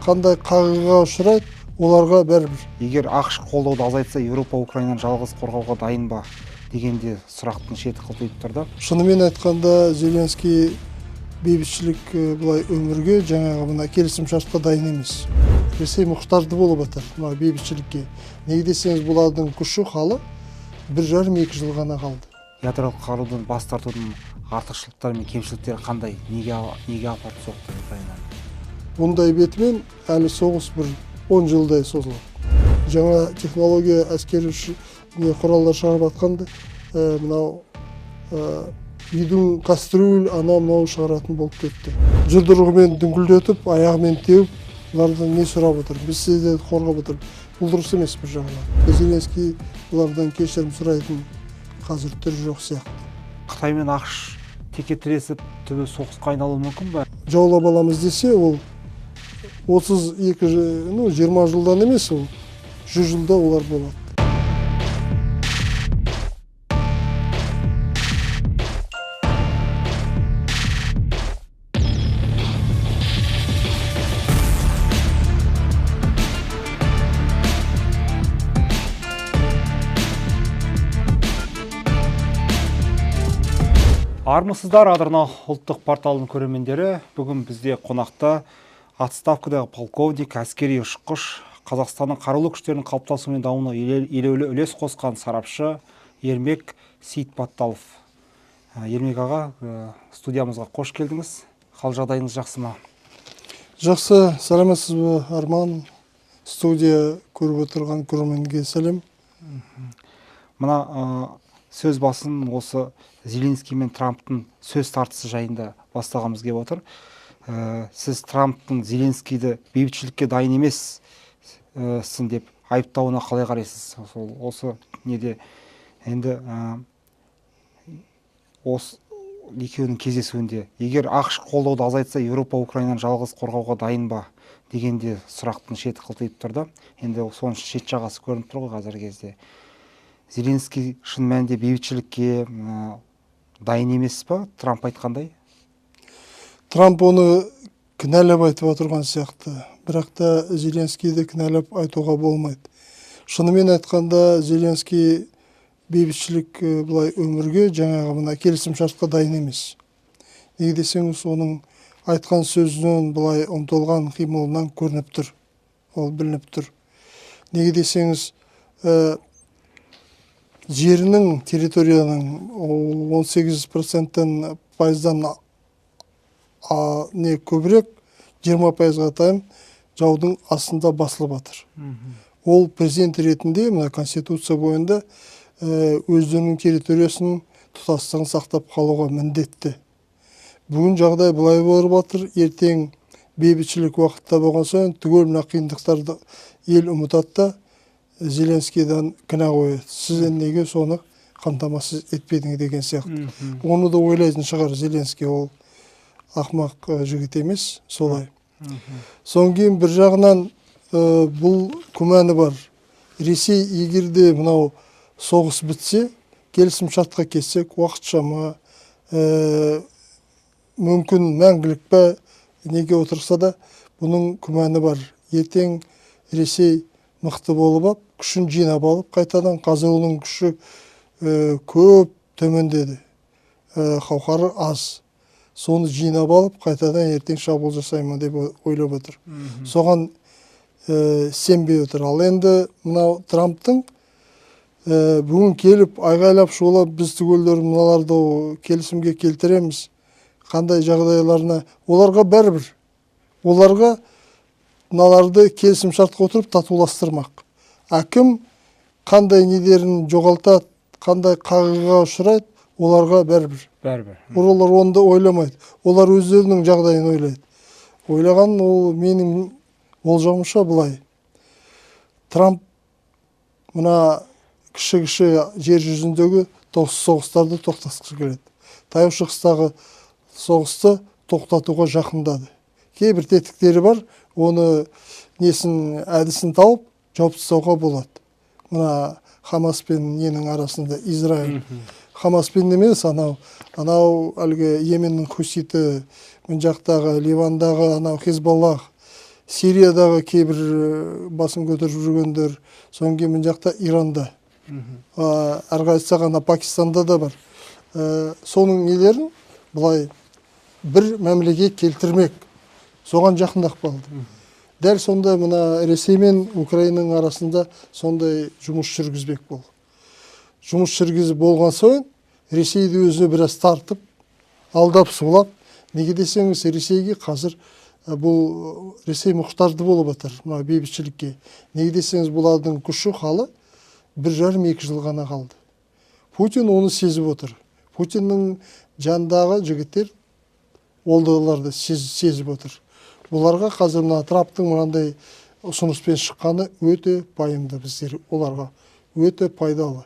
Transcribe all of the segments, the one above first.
қандай қағыға ұшырайды, оларға бәрібір. Егер ақш қолдауды азайтса, Еуропа Украинаны жалғыз қорғауға дайын ба дегенде сұрақтың шеті қылтиып тұрды. Шынымен айтқанда Зеленский бейбітшілік бұлай өмірге жаңағы мына келісім шартқа дайын емес. Ресей мұқтажды болып жатыр мына бейбітшілікке. Неге десеңіз, бұлардың күші халы 1,5-2 жыл ғана қалды. Ядролық қарудан бас тартудың артықшылықтары мен кемшіліктері қандай? Неге апарып соқты Украинаны? Бұндай бетімен әлі соғыс бір 10 жылдай созылады. Жаңа технология әскери құралдар шығарып атқанды, мынау үйдің кастрюль мынау шығаратын болып кетті. Жұдырығымен дүңгілдетіп, аяғымен теуіп, бұлардан не сұрап отыр? Біз сіздерді қорғап отыр. Бұл дұрыс емес бір жағынан. Зеленский бұлардан кешірім сұрайтын қазір түрі жоқ сияқты. Қытай мен ақш теке тіресіп, түбі соғысқа айналуы мүмкін бе? Жаулап аламыз десе, ол 20 жылдан емес, ол 100 жылда олар болады. Армысыздар, Адырна ұлттық порталының көрермендері. Бүгін бізде қонақта отставкадағы полковник, әскери ұшқыш, Қазақстанның қарулы күштерінің қалыптасуы мен дамуына елеулі үлес қосқан сарапшы Ермек Сейітбатталов. Ермек аға, студиямызға қош келдіңіз. Қал жағдайыңыз жақсы ма? Жақсы, сәлеметсіз бе, Арман? Студия көріп отырған көрерменге сәлем. Мына сөз басын осы Зеленский мен Трамптың сөз тартысы жайында бастағымыз келіп отыр. Сіз Трамптың Зеленскийді бейбітшілікке дайын емес сін деп айыптауына қалай қарайсыз? Осы неде енді осы екеуінің кездесуінде, егер ақш қолдауды азайтса, Еуропа Украинаны жалғыз қорғауға дайын ба дегенде сұрақтың шеті қылтиып тұрды. Енді соның шет жағасы көрініп тұр ғой қазіргі кезде. Зеленский шын мәнінде бейбітшілікке дайын емес па, Трамп айтқандай? Трамп оны кінәлап айтып отырған сияқты, бірақ та Зеленскийді кінәлап айтуға болмайды. Шынымен айтқанда Зеленский бейбітшілік бұлай өмірге жаңағы мына келісім шартқа дайын емес. Неге десеңіз, оның айтқан сөзінен бұлай ұмтылған қимылынан көрініп тұр, ол білініп тұр. Неге десеңіз, жерінің, территорияның 18%-тен пайыздан не көбірек 20%-ға тайын жаудың астында басылып жатыр. Ол президент ретінде мына конституция бойында өздерінің территориясының тұтастығын сақтап қалуға міндетті. Бүгін жағдай бұлай болып жатыр, ертең бейбітшілік уақытта болған соң түгел мына қиындықтарды ел ұмытады, Зеленскийден кінә қояды. Сіз неге соны қамтамасыз етпедіңіз деген сияқты. Оны да ойлайтын шығар Зеленский, ол ақмақ жігіт емес, солай. Соң кейін бір жағынан бұл күмәні бар. Ресей егерде мынау соғыс бітсе, келісім шартқа келсек, уақытша ма, мүмкін мәңгілік пе, неге отырса да, бұның күмәні бар. Ертең Ресей мықты болып ап, күшін жинап алып, қайтадан қазір оның күші көп төмендеді. Қауқары аз. Соны жинап алып, қайтадан ертең шабуыл жасаймын деп ойлап отыр. Соған сенбей отыр. Ал енді мынау Трамптың бүгін келіп, айғайлап шулап, біз түгелдер мыналарды келісімге келтіреміз. Қандай жағдайларына, оларға бәрібір. Оларға мыналарды келісім шартқа отырып татуластырмақ. Әкім қандай недерін жоғалтады, қандай қағыға ұшырайды, оларға бәрібір. Олар онда ойламайды. Олар өздерінің жағдайын ойлайды. Ойлаған ол менің болжамымша былай. Трамп мына кіші жер жүзіндегі соғыстарды тоқтатқысы келеді. Таяу шығыстағы соғысты тоқтатуға жақындады. Кейбір тетіктері бар, оны несін әдісін тауып жауып тастауға болады. Мына Хамас пен ненің арасында Израиль. Хамас пен емес, анау әлгі Йеменнің хуситі, мына жақтағы Ливандағы анау Хизбаллах, Сириядағы кейбір басын көтеріп жүргендер, содан кейін мына жақта Иранда, әрқайсысы ғана Пакистанда да бар. Соның нелерін былай бір мәмілеге келтірмек, соған жақындап қалды. Дәл сонда мына Ресей мен Украинаның арасында сондай жұмыс жүргізбек болды. Жұмыс жүргізіп болған соң Ресейді өзіне біраз тартып, алдап сулап, неге десеңіз Ресейге қазір бұл Ресей мұқтажды болып жатыр мына бейбітшілікке. Неге десеңіз бұлардың күші халы 1,5-2 жыл ғана қалды. Путин оны сезіп отыр. Путиннің жандағы жігіттер олдыларды сезіп отыр. Бұларға қазір мына Трамптың мынандай ұсыныспен шыққаны өте пайымды, біздер оларға өте пайдалы.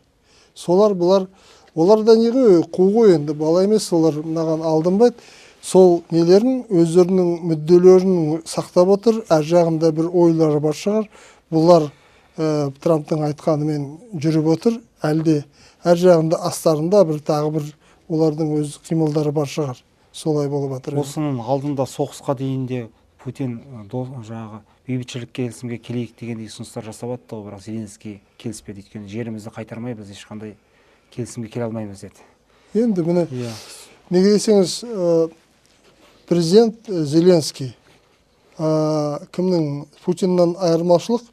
Олар да неге қуғы енді бала емес, олар мынаған алдынбайды. Сол нелерін, өздерінің мүдделерін сақтап отыр, әр жағында бір ойлары бар шығар. Бұлар Трамптың айтқанымен жүріп отыр, әлде әр жағында астарында бір тағы бір олардың өз қимылдары бар шығар. Солай болып жатыр. Осының алдында соғысқа дейін де Путин жаңағы бейбітшілік келісімге келейік дегендей ұсыныстар жасап жатты, бірақ Зеленский келіспеді, өйткені жерімізді қайтармай біз ешқандай келісімге келе алмаймыз деді. Енді міне неге десеңіз, президент Зеленский кімнің Путиннен айырмашылық,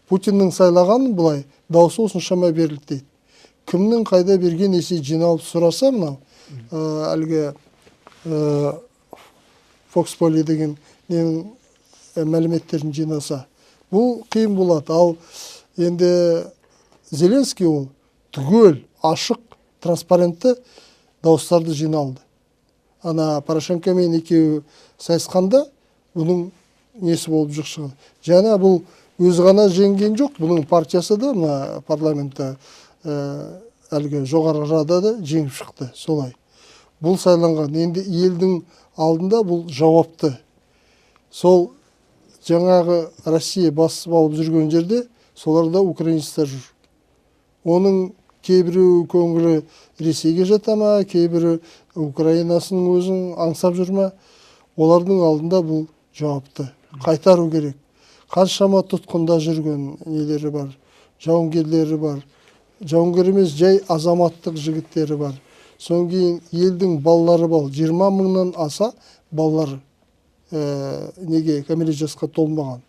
Путиннің сайлаған былай дауысы осыншама берілді дейді. Кімнің қайда берген есе жиналып сұраса, мынау әлгі Fox Poly деген мәліметтерін жинаса, бұл қиын болады. Ал енді Зеленский ол түгел, ашық, транспарентті дауыстарды жиналды. Ана Порошенко мен екеуі сайысқанда бұның несі болып жүр шығады. Жаңа бұл өзі ғана жеңген жоқ, бұның партиясы да мына парламентта әлгі жоғарғы радада жеңіп шықты, солай. Бұл сайланған. Енді елдің алдында бұл жауапты. Сол жаңағы Россия басып алып жүрген жерде соларда украинецтер жүр. Оның кейбірі көңілі Ресейге жата ма, кейбірі Украинасының өзін аңсап жүр ма, олардың алдында бұл жауапты. Қайтару керек. Қаншама тұтқында жүрген нелері бар, жауынгерлері бар. Жауынгер емес, жай азаматтық жігіттері бар. Соң кейін елдің балалары бар. 20 мыңнан аса балалар неге кәмелет жасқа толмаған.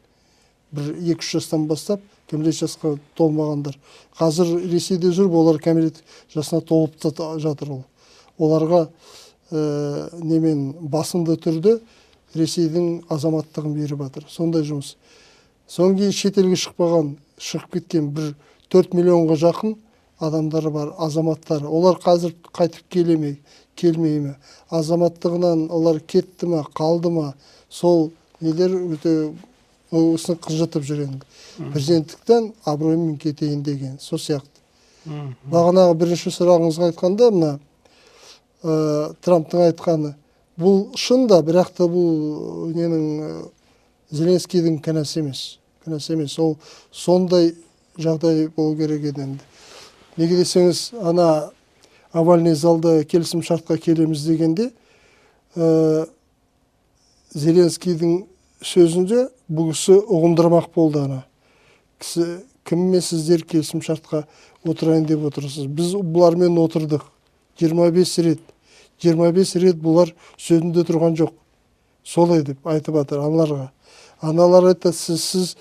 1-2 жастан бастап кәмелет жасқа толмағандар. Қазір Ресейде жүр, олар кәмелет жасына толып жатыр. Оларға немен басынды түрде Ресейдің азаматтығын беріп жатыр. Сондай жұмыс. Соң кейін шетелге шығып кеткен 4 миллионға жақын адамдары бар, азаматтары. Олар қазір қайтып келмей ме? Азаматтығынан олар кетті ме, қалды ма? Сол нелер өте осыны қылжытып жүрген. Президенттіктен абыроймен кетейін деген, сол сияқты. Бағанағы бірінші сұрағыңызға айтқанда, мына Трамптың айтқаны, бұл шында, бірақ та бұл ненің Зеленскийдің кінәсі емес. Ол сондай жағдай болу керек еді. Неге десеңіз, ана овальный залда келісім шартқа келеміз дегенде, Зеленскийдің сөзінде бұл кісі ұғындырмақ болды ана. Кісі, кіммен сіздер келісім шартқа отырайын деп отырсыз? Біз бұлармен отырдық. 25 рет бұлар сөзінде тұрған жоқ. Солай деп айтып жатыр аналарға. Аналар айтты, сіз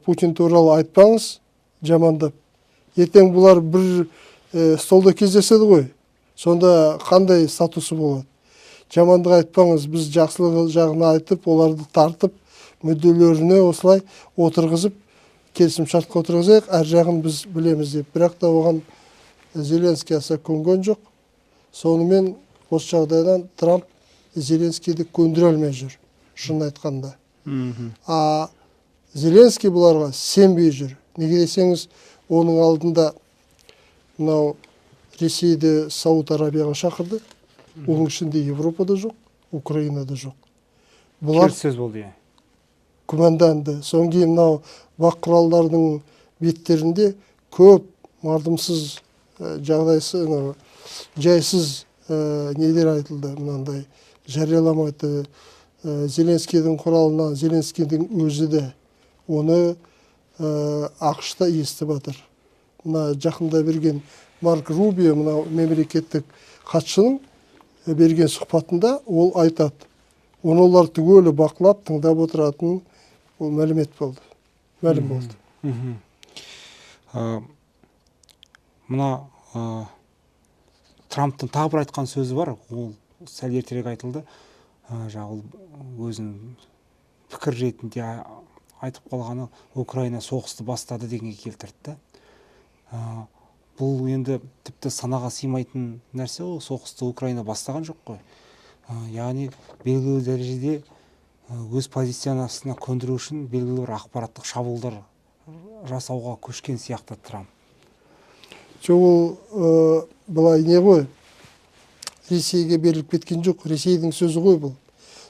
Путин туралы айтпаңыз, жамандап. Ертең бұлар бір столда кездеседі ғой. Сонда қандай статусы болады? Жамандық айтпаңыз, біз жақсылығы жағына айтып, оларды тартып, мүдделеріне осылай отырғызып, келісім шартқа отырғызайық, әр жағын біз білеміз деп. Бірақ та оған Зеленский аса көнген жоқ. Сонымен осы жағдайдан Трамп Зеленскийді көндіре алмай жүр, шын айтқанда. Зеленский бұларға сенбей жүр. Неге десеңіз, оның алдында мынау Ресейді Сауд Арабияға шақырды. Оның ішінде Европада жоқ, Украинада жоқ. Бұлар сөз болды. Күмәнданды. Соң кейін мынау бақ құралдардың беттерінде көп мардымсыз жайсыз нелер айтылды, мынандай жарияламайды, Зеленскийдің құралынан Зеленскийдің өзі де оны ақшта естіп жатыр. Мына жақында берген Марк Рубио, мына мемлекеттік хатшының берген сұхбатында ол айтады. Оны олар түгелі бақылап, тыңдап отыратын ол мәлімет болды. Мәлім болды. Мына Трамптың тағы бір айтқан сөзі бар, ол сәл ертерек айтылды. Жаңағы өзінің пікір ретінде айтып қалғаны Украина соғысты бастады дегенге келтірді. Бұл енді тіпті санаға сыймайтын нәрсе, ол соғысты Украина бастаған жоқ қой. Яғни белгілі дәрежеде өз позициясына көндіру үшін белгілі бір ақпараттық шабуылдар жасауға көшкен сияқты Трамп. Ол былай не ғой, Ресейге беріліп кеткен жоқ, Ресейдің сөзі ғой бұл.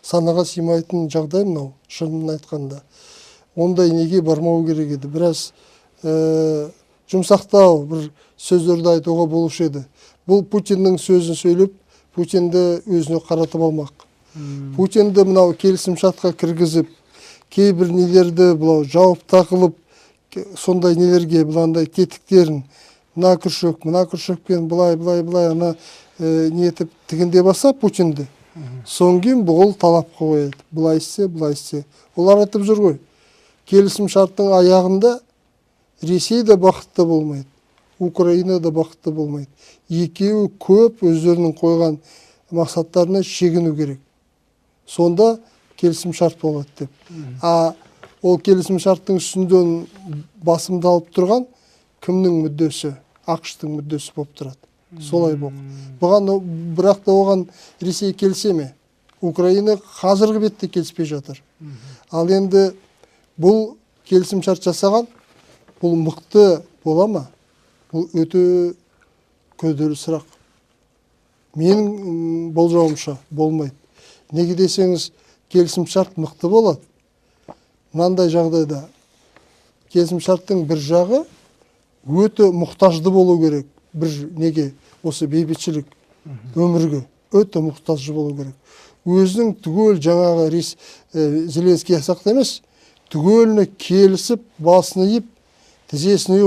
Санаға сыймайтын жағдай мынау, шынын айтқанда. Ондай неге бармау керек еді. Біраз жұмсақтау бір сөздерді айтуға болушы еді. Бұл Путиннің сөзін сөйлеп, Путинді өзіне қаратып алмақ. Путинді мынау келісімшартқа кіргізіп, кейбір нелерді бұлау жауып тақылып, сондай нелерге бұландай тетіктерін, мына күршекпен бұлай, ана ниетіп тігінде баса Путинді. Соңген бұл талап қойды. Бұлай істе. Олар айтып жүр ғой. Келісім шарттың аяғында Ресей де бақытты болмайды. Украина да бақытты болмайды. Екеуі көп өздерінің қойған мақсаттарына шегіну керек. Сонда келісім шарт болады деп. Ол келісім шарттың үстінден басымдалып тұрған кімнің мүддесі? ақш-тың мүддесі болып тұрады. Солай болды. Бірақ та оған Ресей келсе ме? Украина қазіргі бетте келіспей жатыр. Ал енді бұл келісім шарт жасаған, бұл мықты бола ма? Бұл өте көзделі сұрақ. Менің болжауымша болмайды. Неге десеңіз, келісім шарт мықты болады. Мынандай жағдайда келісім шарттың бір жағы өте мұқтажды болу керек. Бір неге? Осы бейбітшілік өмірге өте мұқтажды болу керек. Өзінің түгел жаңағы Зеленский жасақты емес, түгеліне келісіп, басын иіп, тізесіне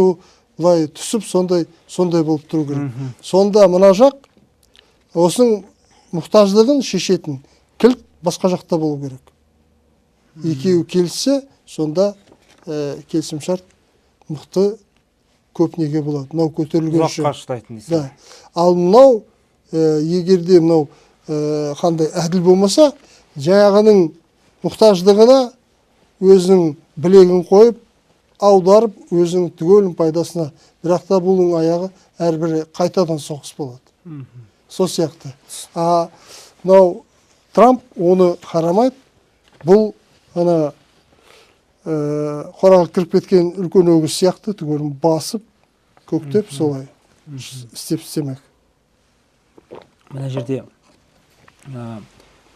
былай түсіп, сондай болып тұру керек. Сонда мына жақ осының мұқтаждығын шешетін кілт басқа жақта болу керек. Екеуі келіссе, сонда келісім шарт мықты көп неге болады. Мынау көтерілген үшін. Ұзаққа шыдайтын дейсіз. Ал мынау егерде мынау қандай әділ болмаса, жаңағының мұқтаждығына өзінің білегін қойып, аударып, өзінің түгелін пайдасына. Бірақ та бұның аяғы әрбірі қайтадан соғыс болады. Сол сияқты. Мынау Трамп оны қарамайды. Бұл ана қораға кіріп кеткен үлкен өгіз сияқты түгелін басып, көктеп солай істемек. Мына жерде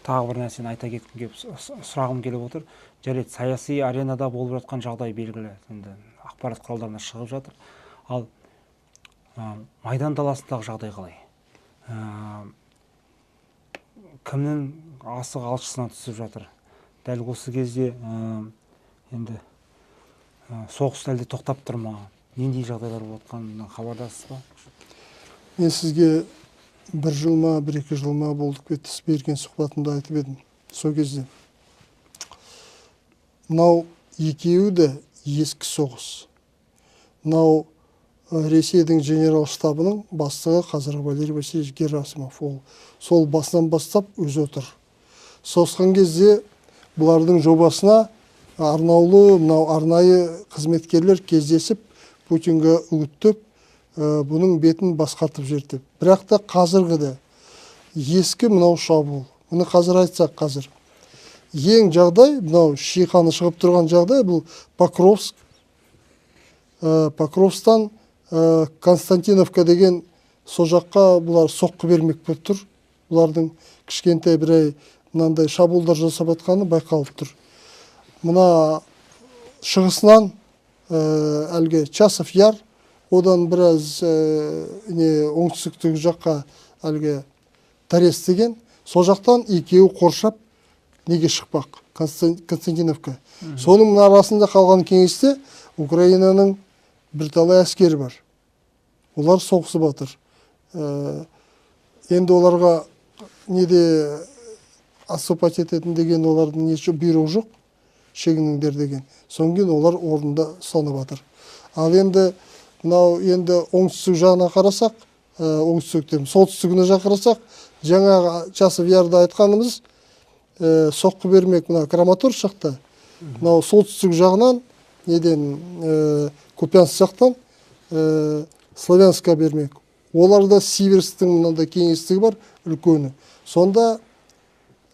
тағы бір нәрсені айта кеткім келіп, сұрағым келіп отыр. Жарайды, саяси аренада болып жатқан жағдай белгілі. Ақпарат құралдарына шығып жатыр. Ал Майдан даласындағы жағдай қалай? Кімнің асық алшысына түсіп жатыр? Дәл осы кезде енді соғыс әлде тоқтап тұр ма? Нендей жағдайлар болып жатқанынан хабардасыз ба? Мен сізге 1 жыл ма, 1-2 жыл ма болдық кетіс берген сұхбатымда айтып едім. Сол кезде мынау екеуі де ескі соғыс. Мынау Ресейдің генерал штабының бастығы қазіргі Валерий Васильевич Герасимов. Сол басынан бастап өзі отыр. Соғысқан кезде бұлардың жобасына арнайы қызметкерлер кездесіп, Путинге үгіттеп, бұның бетін басқартып жіберді. Бірақ та қазіргіде ескі мынау шабуыл. Мұны қазір айтсақ қазір. Ең жағдай, мынау Шиқаны шығып тұрған жағдай, бұл Покровск. Покровстан Константиновка деген сол жаққа бұлар соққы бермек болып тұр. Бұлардың кішкентай бірай мынандай шабуылдар жасап жатқаны байқалып тұр. Мына шығысынан әлгі Часов Яр, одан біраз оңтүстіктегі жаққа әлгі Торец деген, сол жақтан екеуі қоршап неге шықпақ Константиновка. Соның арасында қалған кеңесте Украинаның бірталай әскері бар. Олар соғысып жатыр. Енді оларға неде отступать ететін деген олардың неше бұйрығы жоқ, шегініңдер деген. Содан кейін олар орнында ұстанып жатыр. Ал енді мынау енді оңтүстік жағына қарасақ, солтүстігіне қарасақ, жаңағы Часов Ярда айтқанымыз соққы бермек мына Краматорск жақта. Мынау солтүстік жағынан неден Купянск жақтан Славянска бермек. Оларда Сиверстің мынандай кеңестігі бар, үлкені. Сонда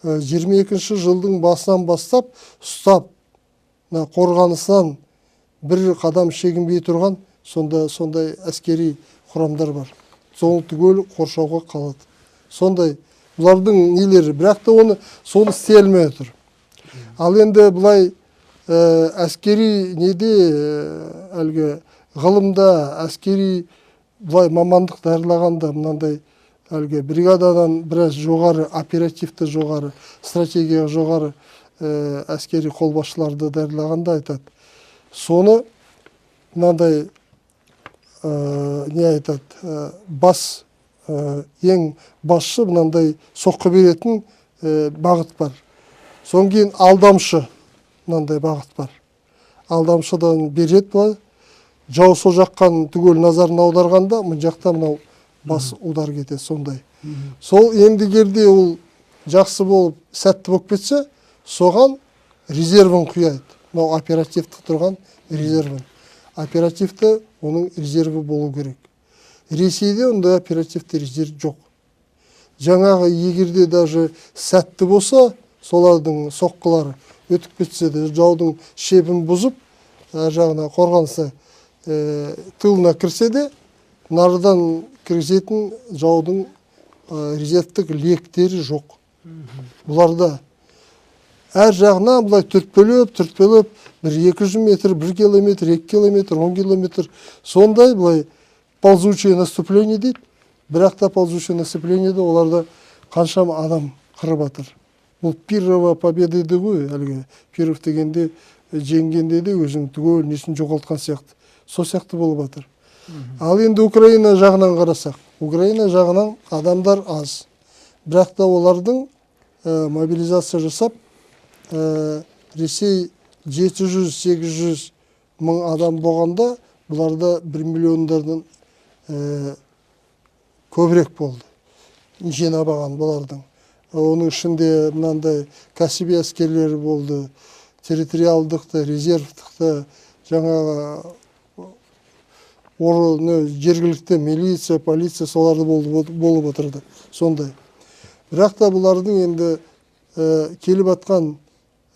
22-ші жылдың басынан бастап ұстап, қорғанысынан бір қадам шегінбей тұрған сондай әскери құрамдар бар. Соны түгел қоршауға қалады. Сондай бұлардың нелері, бірақ та соны істей алмай отыр. Ал енді бұлай әскери неде әлгі ғылымда әскери бұлай мамандық даярлағанда мынандай әлгі бригададан біраз жоғары, оперативті жоғары, стратегия жоғары әскери қолбасшыларды даярлағанда айтады. Соны мынандай не айтады, ең басшы мынандай соққы беретін бағыт бар. Содан кейін алдамшы мынандай бағыт бар. Алдамшыдан береді бұлай. Жау сол жаққан түгел назарын аударғанда, мұн жақта мынау бас удар кетеді сондай. Сол ендігерде ол жақсы болып, сәтті болып кетсе, соған резервін құяйды. Мынау оперативті тұрған резервін. Оперативті оның резерві болу керек. Ресейде онда оперативті резерв жоқ. Жаңағы егерде даже сәтті болса, солардың соққылары өтіп кетсе де, жаудың шебін бұзып, жағына қорғанса, тылына кірсе де, нарыдан кіргізетін жаудың резервтік лектері жоқ. Бұларда әр жағынан бұлай түртпелеп, бір 200 метр, 1 километр, 2 километр, 10 километр, сондай бұлай ползучее наступление дейді. Бірақ та ползучее наступлениеде оларда қаншама адам қырып жатыр. Бұл Пирова победа еді ғой, әлгі Пиров дегенде жеңгенде де өзінің түгел несін жоғалтқан сияқты. Сол сияқты болып жатыр. Ал енді Украина жағынан қарасақ, Украина жағынан адамдар аз. Бірақ та олардың мобилизация жасап, Ресей 700-800 мың адам болғанда, бұларда 1 миллиондардан көбірек болды. Жинабаған бұлардың. Оның ішінде мынандай кәсіби әскерлері болды, территориалдықты, резервтықты, жаңағы жергілікті милиция, полиция соларды болып отырды. Сондай. Бірақ та бұлардың енді келіп атқан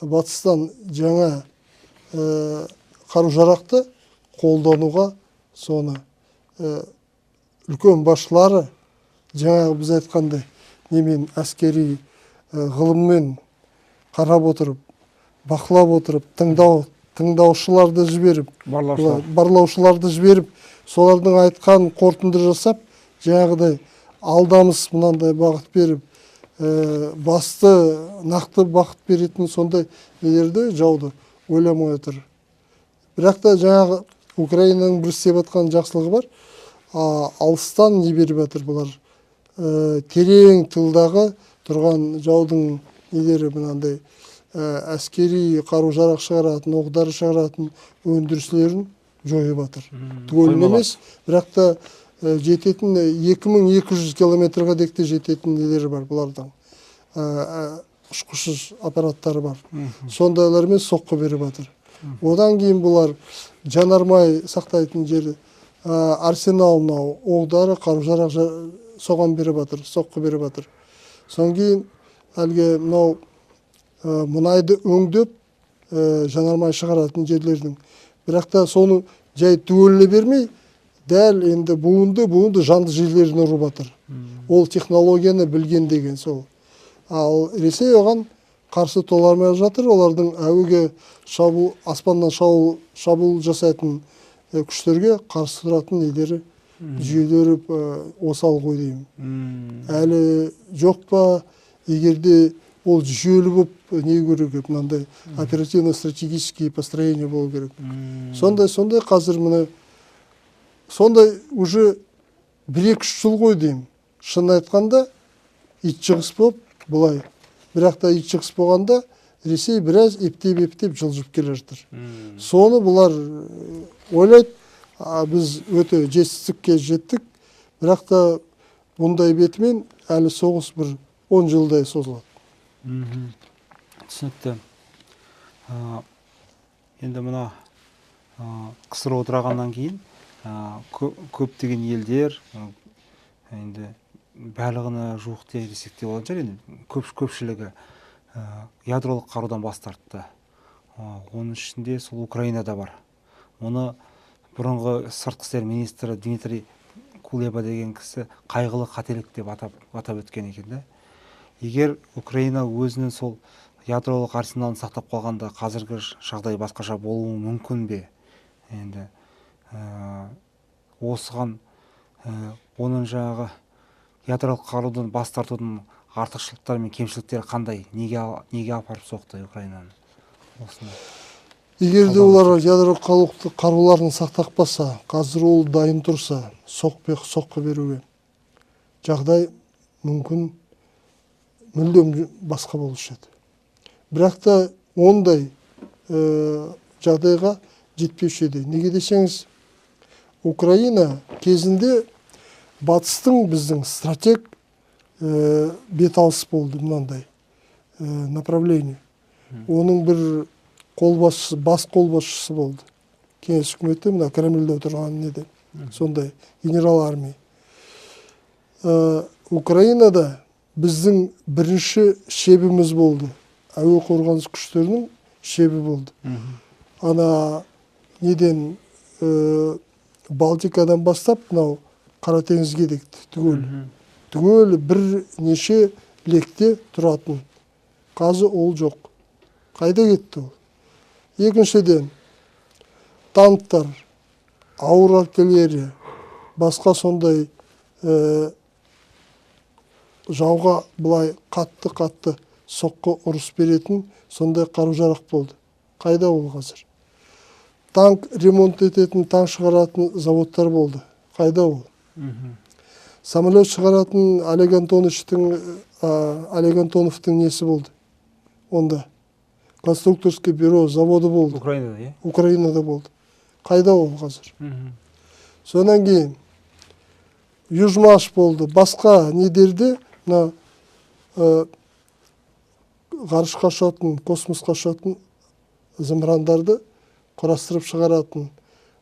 батыстан жаңа қару-жарақты қолдануға соны үлкен басшылары жаңағы біз айтқандай немен әскери ғылыммен қарап отырып, бақылап отырып, тыңдаушыларды жіберіп, барлаушыларды жіберіп, солардың айтқан қорытынды жасап, жаңағыдай алдамыс мынандай бағыт беріп, басты нақты бағыт беретін сондай нелерді жауды ойламай отыр. Бірақ та жаңағы Украинаның бір істеп атқан жақсылығы бар. Алыстан не беріп жатыр бұлар? Терең тылдағы тұрған жаудың нелері мынандай әскери қару-жарақ шығаратын, оқ-дәрі шығаратын өндірушілерін жойып жатыр. Түгел емес, бірақ та жететін 2200 километрға декте жететін нелері бар бұлардың. Ұшқышсыз аппараттары бар. Сондайлармен соққы беріп жатыр. Одан кейін бұлар жанармай сақтайтын жері арсенал мынау оқ-дәрі қару-жарақ соған беріп жатыр, соққы беріп жатыр. Содан кейін әлгі мынау мұнайды өңдеп жанармай шығаратын жерлердің. Бірақ та соны жай түгеліне бермей, дәл енді буынды жанды жерлерін ұрып жатыр. Ол технологияны білген деген сол. Ал Ресей оған қарсы толармай жатыр. Олардың әуеге шабуыл, аспаннан шабуыл жасайтын күштерге қарсы тұратын нелері жүйелері осал ғой деймін. Әлі жоқ па? Егерде ол жүйелі болып не керек, мынандай оперативно-стратегический построение болу керек. Сондай қазір міне сондай уже 1-2 жыл ғой деймін. Шын айтқанда итжығыс болып бұлай. Бірақ та итжығыс болғанда Ресей біраз ептеп жылжып келе жатыр. Соны бұлар ойлайды, біз өте жетістікке жеттік, бірақ та бұндай бетімен әлі соғыс бір 10 жылдай созылады. Түсінікті. Енді мына қысыр отырағаннан кейін көптеген елдер, енді барлығына жуық десек те болатын шығар, енді көпшілігі ядролық қарудан бас тартты. Оның ішінде сол Украинада бар. Оны бұрынғы сыртқы істер министрі Дмитрий Кулеба деген кісі қайғылы қателік деп атап өткен екен. Егер Украина өзінің сол ядролық арсеналын сақтап қалғанда қазіргі жағдай басқаша болуы мүмкін бе? Енді осыған оның жаңағы ядролық қарудан бас тартудың артықшылықтары мен кемшіліктері қандай? Неге апарып соқты Украинаны? Егер де олар ядролық қаруларын сақтақпаса, қазір ол дайын тұрса, соққы беруге жағдай мүмкін мүлдем басқа болушы еді. Бірақ та ондай жағдайға жетпеуші еді. Неге десеңіз, Украина кезінде батыстың біздің стратег бет алыс болды мынандай направление. Оның бір бас қолбасшысы болды. Кеңес үкіметі мына Кремльде отырған неде, сондай генерал армия. Украинада біздің бірінші шебіміз болды. Әуе қорғаныс күштерінің шебі болды. Ана неден Балтикадан бастап, мынау Қара теңізге дейік түгел бірнеше лекте тұратын. Қазір ол жоқ. Қайда кетті ол? Екіншіден, танктар, ауыр артиллерия, басқа сондай жауға бұлай қатты соққы ұрыс беретін сондай қару-жарақ болды. Қайда ол қазір? Танк ремонт ететін, танк шығаратын заводтар болды. Қайда ол? Самолет шығаратын Олег Антоновтың несі болды? Онда конструкторский бюро заводы болды. Украинада болды. Қайда ол қазір? Сонан кейін Южмаш болды. Басқа недерде ғарышқа ұшатын, космосқа ұшатын зымырандарды құрастырып шығаратын,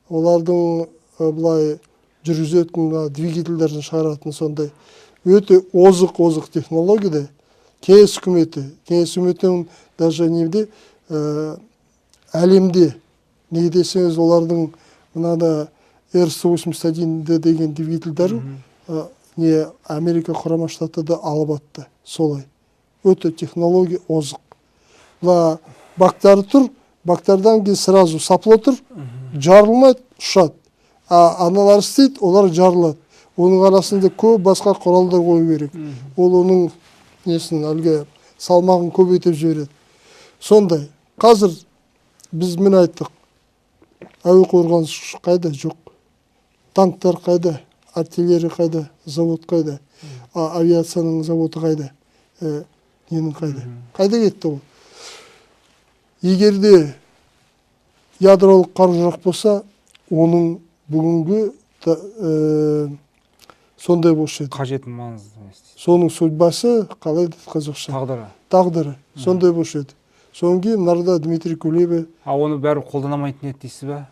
олардың бұлай жүргізетін двигательдерін шығаратын сондай өте озық технологияда кеңес үкіметінің даже неде әлемде не десеңіз олардың мынада Р-181 деген двигательдері не Америка құрама штатында алып атты. Солай. Өте технология озық. Бактары тұр, бактардан кейін сразу сапла тұр, жарылмайды, ұшады. Аналар істейді, олар жарылады. Оның арасында көп басқа құралдар қою керек. Ол оның несін әлгі салмағын көбейтіп жібереді. Сондай. Қазір біз мен айттық. Әуе қорғаныс қайда? Жоқ. Танктар қайда? Артиллерия қайда? Завод қайда? Авиацияның заводы қайда? Ненің қайда? Қайда кетті ол? Егерде ядролық қару-жарақ болса, оның бүгінгі сондай болшы еді. Қажетін маңызды. Соның судьбасы, қалай деді қазақша? Тағдыры. Сондай болшы еді. Содан кейін нарда Дмитрий Кулеба. Оны бәрі қолданамайтын еді дейсіз бе?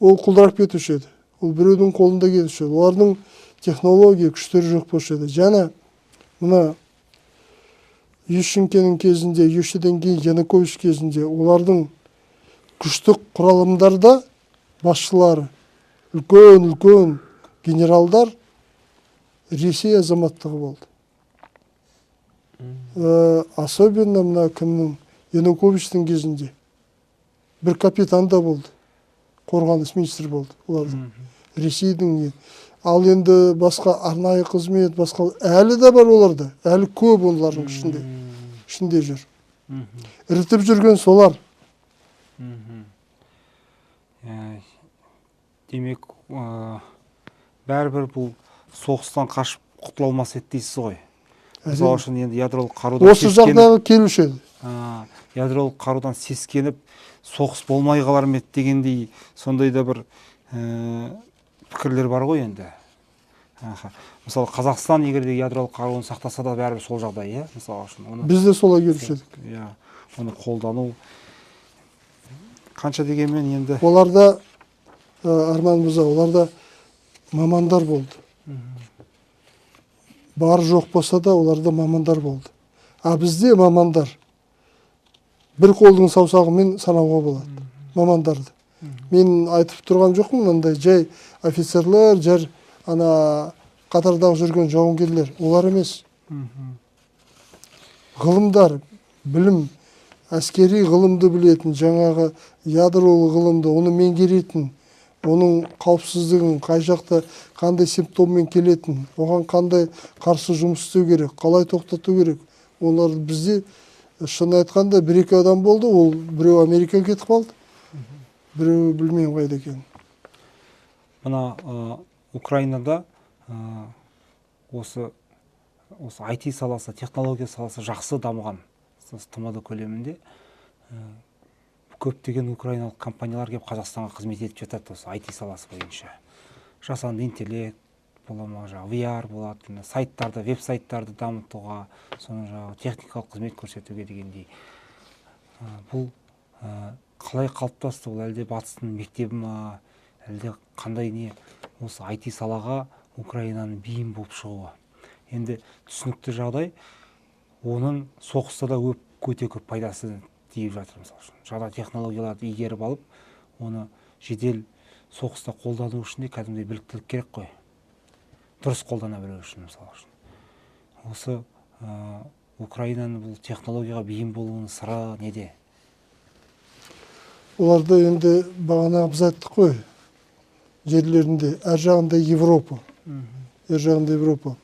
Ол құлдырап кетуші еді. Ол біреудің қолында кетуші еді. Олардың технология күштері жоқ болшы еді. Және мына Ющенкенің кезінде, Ющеден кейін Янукович кезінде олардың күштік құралымдарда басшылары, үлкен генералдар Ресей азаматтығы болды. Особенно мына кімнің Януковичтің кезінде бір капитан да болды. Қорғаныс министрі болды. Олардың Ресейдің. Ал енді басқа арнайы қызмет, басқа әлі де бар оларда. Әлі көп олардың ішінде. ішінде жүр. Ірітіп жүрген солар. Демек, бәрібір бұл соғыстан қашып құтыла алмас еді дейсіз ғой. Мысалы үшін енді ядролық қарудан осы жағдайға келуші еді. Ядролық қарудан сескеніп, соғыс болмай қалар ма еді дегендей сондай да бір пікірлер бар ғой енді. Мысалы Қазақстан егер де ядролық қаруын сақтаса да бәрібір сол жағдай, иә? Мысалы үшін біз де солай келуші едік. Иә, оны қолдану қанша дегенмен енді Оларда Арман мырза, оларда мамандар болды. Бар жоқ болса да оларда мамандар болды. А бізде мамандар бір қолдың саусағымен санауға болады. Мамандарды. Мен айтып тұрған жоқпын, мынандай жай офицерлер, жар ана қатардағы жүрген жауынгерлер, олар емес. Ғылымдар, білім, әскери ғылымды білетін, жаңағы ядролық ғылымды, оны меңгеретін, оның қауіпсіздігін, қай жақта қандай симптоммен келетін, оған қандай қарсы жұмыс істеу керек, қалай тоқтату керек. Олар бізде шын айтқанда бір-екі адам болды, ол біреу Америкаға кетіп қалды, біреу білмеймін қайда екенін. Мына Украинада осы IT саласы, технология саласы жақсы дамыған. ТМД көлемінде көптеген украиналық компаниялар келіп Қазақстанға қызмет етіп жатады осы IT саласы бойынша. Жасанды интеллект бола ма, VR болады, сайттарды, веб-сайттарды дамытуға, соны техникалық қызмет көрсетуге дегендей. Бұл қалай қалыптасты? Ол әлде батыстың мектебі ма, әлде қандай не осы IT салаға Украинаның бейім болып шығуы? Енді түсінікті жағдай, оның соғыста да өте көп пайдасы тиіп жатыр. Мысалы үшін жаңа технологияларды игеріп алып, оны жедел соғыста қолдану үшін де кәдімгідей біліктілік керек қой. Дұрыс қолдана білу үшін, мысалы үшін. Осы Украинаның бұл технологияға бейім болуының сыры неде? Оларда енді бағана біз айттық қой, жерлерінде әр жағында Европа. Әр жағында Европа.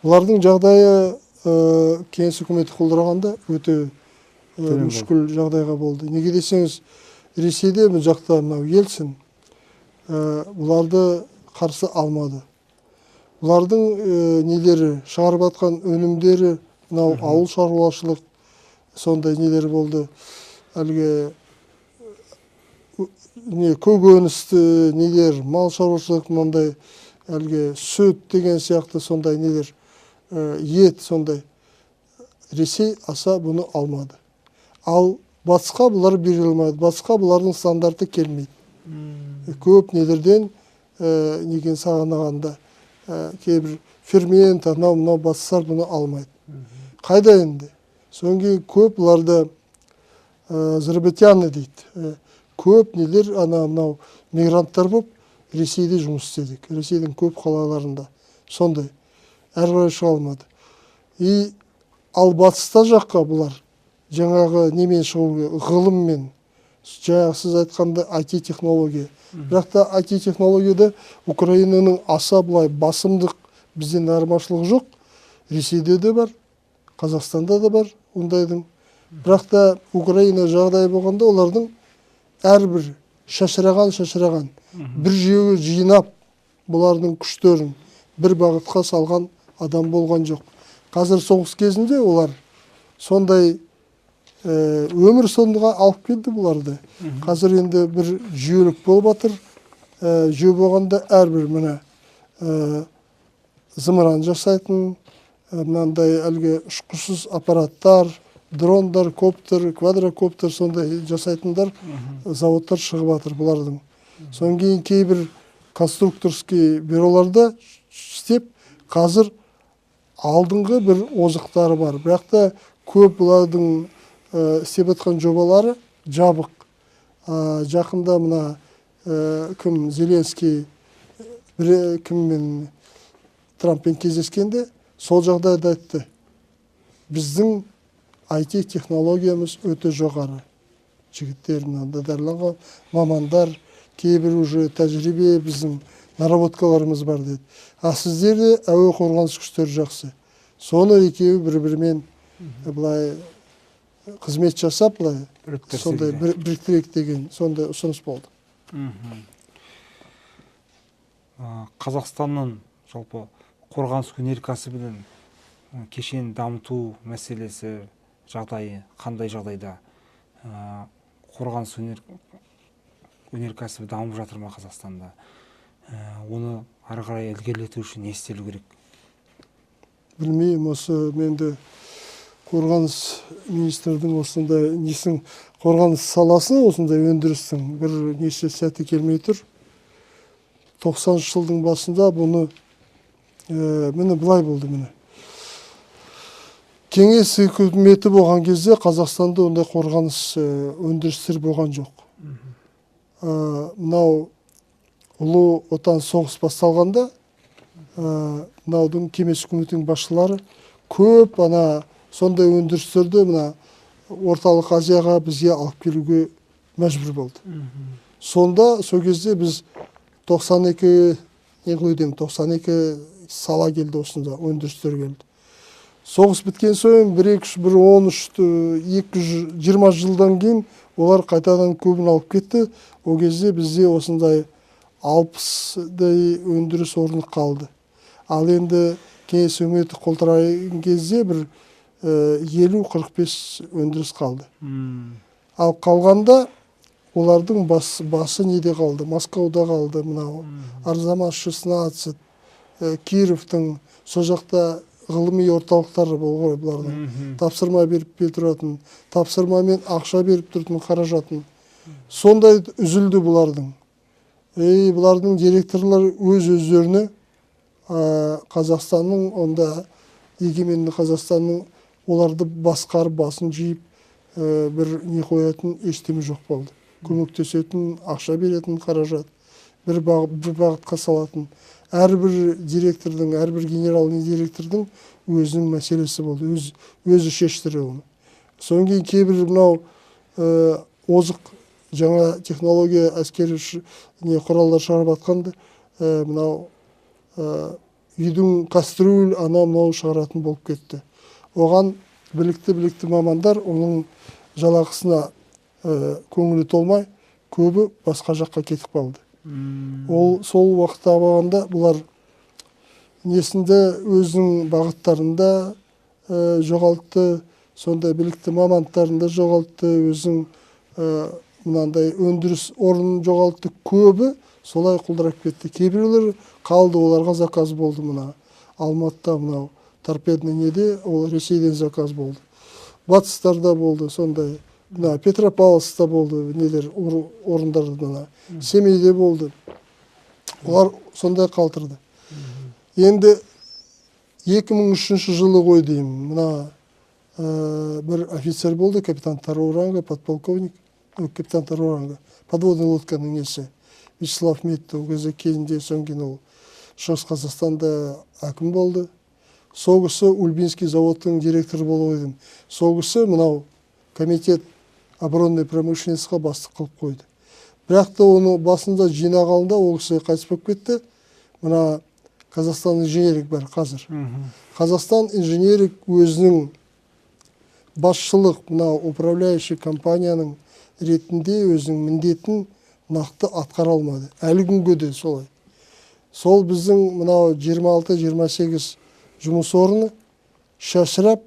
Олардың жағдайы кеңес үкіметі құлдырағанда өте мүшкіл жағдайға болды. Неге десеңіз, Ресейде бұл жақта Ельцин бұларды қарсы алмады. Бұлардың нелері, шығарып атқан өнімдері, ауыл шаруашылық сондай нелері болды. Әлгі көкөністі нелер, мал шаруашылық, мындай әлгі сүт деген сияқты сондай нелер, ет сондай. Ресей аса бұны алмады. Ал батысқа бұлар бере алмайды. Батысқа бұлардың стандарты келмейді. Көп нелерден неген сағанағанда кейбір фермент, мынау батыстар бұны алмайды. Қайда енді? Содан кейін көп бұларды зарабатяны дейді. Көп нелер мынау мигранттар болып Ресейде жұмыс істедік. Ресейдің көп қалаларында. Сондай. Әрі шыға алмады. Ал батыста жаққа бұлар жаңағы немен шығу, ғылыммен, жаңағы сіз айтқанда IT технология. Бірақ та IT технологияда Украинаның аса бұлай басымдық бізден айырмашылығы жоқ. Ресейде де бар, Қазақстанда да бар ондайдың. Бірақ та Украина жағдайы болғанда олардың әрбір шашыраған бір жүйеге жинап бұлардың күштерін бір бағытқа салған адам болған жоқ. Қазір соғыс кезінде олар сондай өмір соңына алып келді бұларды. Қазір енді бір жүйелік болып жатыр. Жүйе болғанда әрбір мына зымыран жасайтын, мынандай әлгі ұшқышсыз аппараттар, дрондар, коптер, квадрокоптер сондай жасайтындар заводтар шығып жатыр бұлардың. Содан кейін кейбір конструкторский бюроларда істеп, қазір алдыңғы бір озықтары бар. Бірақ та көп бұлардың істеп жатқан жобалары жабық. Жақында мына кім Зеленский кіммен Трамппен кездескенде сол жағдайда айтты. Біздің IT технологиямыз өте жоғары. Жігіттерін даярланған мамандар, кейбір уже тәжірибе біздің наработкаларымыз бар деді. Сіздерде әуе қорғаныс күштері жақсы. Соны екеуі бір-бірімен былай қызмет жасап былай Біріктірсе сондай деген. біріктірейік деген сондай ұсыныс болды. Қазақстанның жалпы қорғаныс өнеркәсібінің кешенін дамыту мәселесі жағдайы қандай жағдайда? Қорғаныс өнеркәсібі дамып жатыр ма Қазақстанда? Оны ары қарай ілгерілету үшін не істелу керек? Білмеймін, осы менде қорғаныс министрдің осындай несін, қорғаныс саласын осындай өндірістің бір неше сәті келмей тұр. 90 жылдың басында бұны міне былай болды міне. Кеңес үкіметі болған кезде Қазақстанда ондай қорғаныс өндірістер болған жоқ. Мынау ұлы отан соғыс басталғанда мынаудың кеңес үкіметінің басшылары көп сондай өндірістерді мына орталық Азияға бізге алып келуге мәжбүр болды. Сонда сол кезде біз 92 сала келді, осында өндірістер келді. Соғыс біткен соң 220 жылдан кейін олар қайтадан көбін алып кетті. О кезде бізде осындай 60-дай өндіріс орны қалды. Ал енді кеңес үкіметі құлдыраған кезде бір 50-45 өндіріс қалды. Ал қалғанда олардың басы неде қалды? Москвада қалды, мынау Арзамас 16, Кировтың сол жақта ғылыми орталықтары болған бұлардың. Тапсырма беріп тұратын, тапсырмамен ақша беріп тұратын қаражатын. Сондай үзілді бұлардың. Бұлардың директорлар өз-өздеріне Қазақстанның, онда егеменді Қазақстанның оларды басқарып, басын жиып, бір не қоятын ештеме жоқ болды. Көмектесетін, ақша беретін қаражат, бір бағытқа салатын. Әрбір директордың, әрбір генералный директордың өзінің мәселесі болды, өзі шештірі оны. Содан кейін кейбір мынау озық жаңа технология әскери құралдар шығарып атқанды, мынау үйдің кастрюль, мынау шығаратын болып кетті. Оған білікті мамандар оның жалақысына көңілі толмай, көбі басқа жаққа кетіп қалды. Сол уақытта бағанда бұлар несінде өзінің бағыттарында жоғалтты, сондай білікті мамандықтарында жоғалтты, өзінің мынандай өндіріс орнын жоғалтты, көбі солай құлдырап кетті. Кейбіреулер қалды, оларға заказ болды мына. Алматыда мынау торпедный неде, ол Ресейден заказ болды. Батыстарда болды сондай. Петропавловскта болды, нелер орындарда, Семейде болды. Олар сондай қалтырды. Енді 2003 жылы ғой деймін, мына бір офицер болды, капитан второго ранга, подполковник, капитан второго ранга, подводный лодканың несі, Вячеслав Метті, ол кезде кезінде соңген ол Шығыс Қазақстанда әкім болды. Сол кісі Ульбинский заводтың директоры болып едім. Сол кісі мынау комитет оборонной промышленностьқа бастық қылып қойды. Бірақ та оны басында жинағалында ол кісі қайтыс болып кетті. Мына Қазақстан инженерик бар қазір. Қазақстан инженерик өзінің басшылық, мына управляющий компанияның ретінде өзінің міндетін нақты атқара алмады. Әлі күнге де солай. Сол біздің мынау 26-28 жұмыс орны шашырап,